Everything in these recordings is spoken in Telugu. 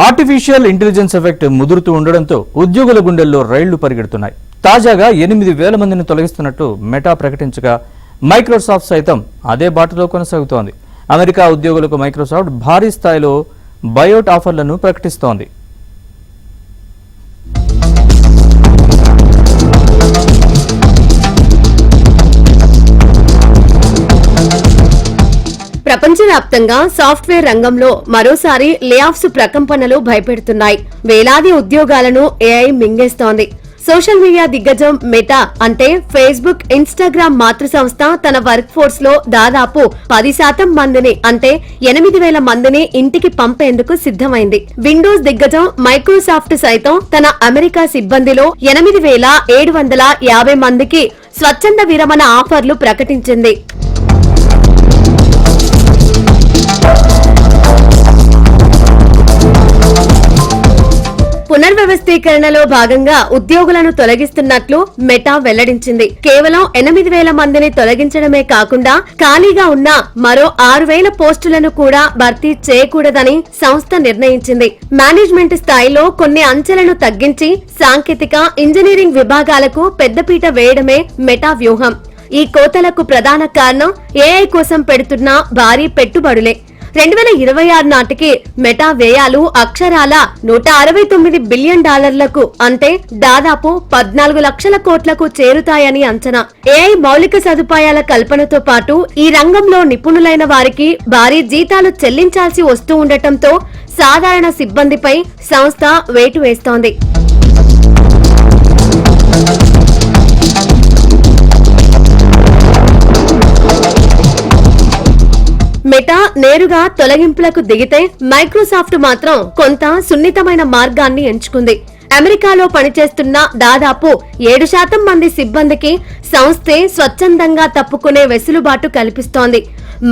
ఆర్టిఫిషియల్ ఇంటెలిజెన్స్ ఎఫెక్ట్ ముదురుతూ ఉండడంతో ఉద్యోగుల గుండెల్లో రైళ్లు పరిగెడుతున్నాయి. తాజాగా 8,000 మందిని తొలగిస్తున్నట్టు మెటా ప్రకటించగా మైక్రోసాఫ్ట్ సైతం అదే బాటలో కొనసాగుతోంది. అమెరికా ఉద్యోగులకు మైక్రోసాఫ్ట్ భారీ స్థాయిలో బయోట్ ఆఫర్లను ప్రకటిస్తోంది. ప్రపంచవ్యాప్తంగా సాఫ్ట్వేర్ రంగంలో మరోసారి లేఆఫ్స్ ప్రకంపనలు భయపెడుతున్నాయి. వేలాది ఉద్యోగాలను ఏఐ మింగేస్తోంది. సోషల్ మీడియా దిగ్గజం మెటా అంటే ఫేస్బుక్, ఇన్స్టాగ్రామ్ మాతృ సంస్థ తన వర్క్ ఫోర్స్ లో దాదాపు 10% మందిని అంటే 8,000 మందిని ఇంటికి పంపేందుకు సిద్ధమైంది. విండోస్ దిగ్గజం మైక్రోసాఫ్ట్ సైతం తన అమెరికా సిబ్బందిలో 8,750 మందికి స్వచ్ఛంద విరమణ ఆఫర్లు ప్రకటించింది. పునర్వ్యవస్థీకరణలో భాగంగా ఉద్యోగులను తొలగిస్తున్నట్లు మెటా వెల్లడించింది. కేవలం 8,000 మందిని తొలగించడమే కాకుండా ఖాళీగా ఉన్న మరో 6,000 పోస్టులను కూడా భర్తీ చేయకూడదని సంస్థ నిర్ణయించింది. మేనేజ్మెంట్ స్థాయిలో కొన్ని అంచెలను తగ్గించి సాంకేతిక, ఇంజనీరింగ్ విభాగాలకు పెద్దపీట వేయడమే మెటా వ్యూహం. ఈ కోతలకు ప్రధాన కారణం ఏఐ కోసం పెడుతున్న భారీ పెట్టుబడులే. 2026 నాటికి మెటా వ్యయాలు అక్షరాల $169 బిలియన్ అంటే దాదాపు 14 లక్షల కోట్లకు చేరుతాయని అంచనా. ఏఐ మౌలిక సదుపాయాల కల్పనతో పాటు ఈ రంగంలో నిపుణులైన వారికి భారీ జీతాలు చెల్లించాల్సి వస్తూ ఉండటంతో సాధారణ సిబ్బందిపై సంస్థ వేటు వేస్తోంది. మెటా నేరుగా తొలగింపులకు దిగితే మైక్రోసాఫ్ట్ మాత్రం కొంత సున్నితమైన మార్గాన్ని ఎంచుకుంది. అమెరికాలో పనిచేస్తున్న దాదాపు 7% మంది సిబ్బందికి సంస్థే స్వచ్ఛందంగా తప్పుకునే వెసులుబాటు కల్పిస్తోంది.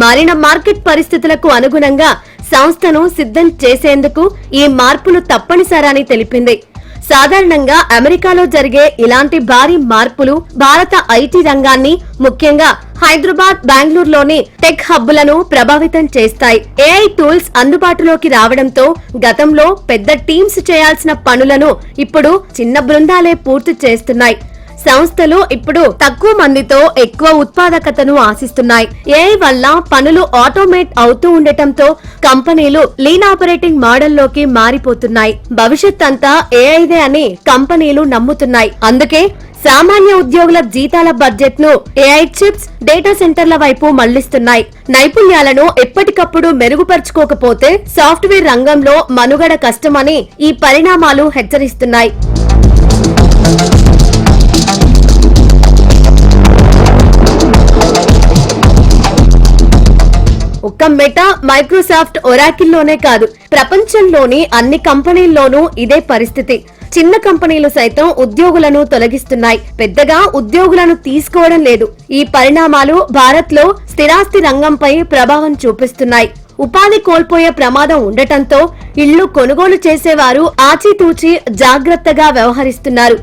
మారిన మార్కెట్ పరిస్థితులకు అనుగుణంగా సంస్థను సిద్ధం చేసేందుకు ఈ మార్పులు తప్పనిసరని తెలిపింది. సాధారణంగా అమెరికాలో జరిగే ఇలాంటి భారీ మార్పులు భారత ఐటీ రంగాన్ని, ముఖ్యంగా హైదరాబాద్, బెంగళూరులోని టెక్ హబ్బులను ప్రభావితం చేస్తాయి. ఏఐ టూల్స్ అందుబాటులోకి రావడంతో గతంలో పెద్ద టీమ్స్ చేయాల్సిన పనులను ఇప్పుడు చిన్న బృందాలే పూర్తి చేస్తున్నాయి. సంస్థలు ఇప్పుడు తక్కువ మందితో ఎక్కువ ఉత్పాదకతను ఆశిస్తున్నాయి. ఏఐ వల్ల పనులు ఆటోమేట్ అవుతూ ఉండటంతో కంపెనీలు లీన్ ఆపరేటింగ్ మోడల్లోకి మారిపోతున్నాయి. భవిష్యత్ అంతా ఏఐదే అని కంపెనీలు నమ్ముతున్నాయి. అందుకే సామాన్య ఉద్యోగుల జీతాల బడ్జెట్ ను ఏఐ చిప్స్, డేటా సెంటర్ల వైపు మళ్లిస్తున్నాయి. నైపుణ్యాలను ఎప్పటికప్పుడు మెరుగుపరుచుకోకపోతే సాఫ్ట్వేర్ రంగంలో మనుగడ కష్టమని ఈ పరిణామాలు హెచ్చరిస్తున్నాయి. ఒక్క మెటా, మైక్రోసాఫ్ట్, ఒరాకిల్లోనే కాదు, ప్రపంచంలోని అన్ని కంపెనీల్లోనూ ఇదే పరిస్థితి. చిన్న కంపెనీలు సైతం ఉద్యోగులను తొలగిస్తున్నాయి. పెద్దగా ఉద్యోగులను తీసుకోవడం లేదు. ఈ పరిణామాలు భారత్లో స్థిరాస్తి రంగంపై ప్రభావం చూపిస్తున్నాయి. ఉపాధి కోల్పోయే ప్రమాదం ఉండటంతో ఇళ్లు కొనుగోలు చేసేవారు ఆచితూచి జాగ్రత్తగా వ్యవహరిస్తున్నారు.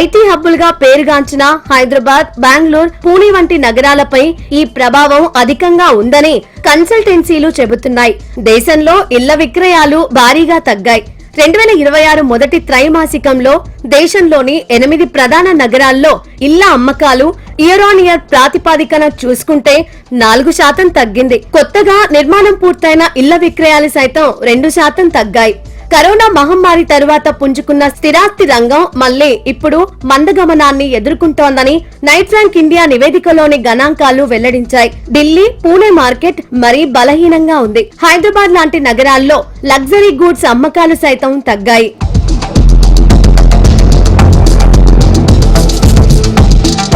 ఐటీ హబ్బులుగా పేరుగాంచిన హైదరాబాద్, బెంగళూరు, పూణే వంటి నగరాలపై ఈ ప్రభావం అధికంగా ఉందని కన్సల్టెన్సీలు చెబుతున్నాయి. దేశంలో ఇళ్ల విక్రయాలు భారీగా తగ్గాయి. 2026 మొదటి త్రైమాసికంలో దేశంలోని 8 ప్రధాన నగరాల్లో ఇళ్ల అమ్మకాలు ఇయర్ ఆన్ ఇయర్ ప్రాతిపాదికన చూసుకుంటే 4% తగ్గింది. కొత్తగా నిర్మాణం పూర్తయిన ఇళ్ల విక్రయాలు సైతం 2% తగ్గాయి. కరోనా మహమ్మారి తరువాత పుంజుకున్న స్థిరాస్తి రంగం మళ్లీ ఇప్పుడు మందగమనాన్ని ఎదుర్కొంటోందని నైట్ ర్యాంక్ ఇండియా నివేదికలోని గణాంకాలు వెల్లడించాయి. ఢిల్లీ, పూణే మార్కెట్ మరీ బలహీనంగా ఉంది. హైదరాబాద్ లాంటి నగరాల్లో లగ్జరీ గూడ్స్ అమ్మకాలు సైతం తగ్గాయి.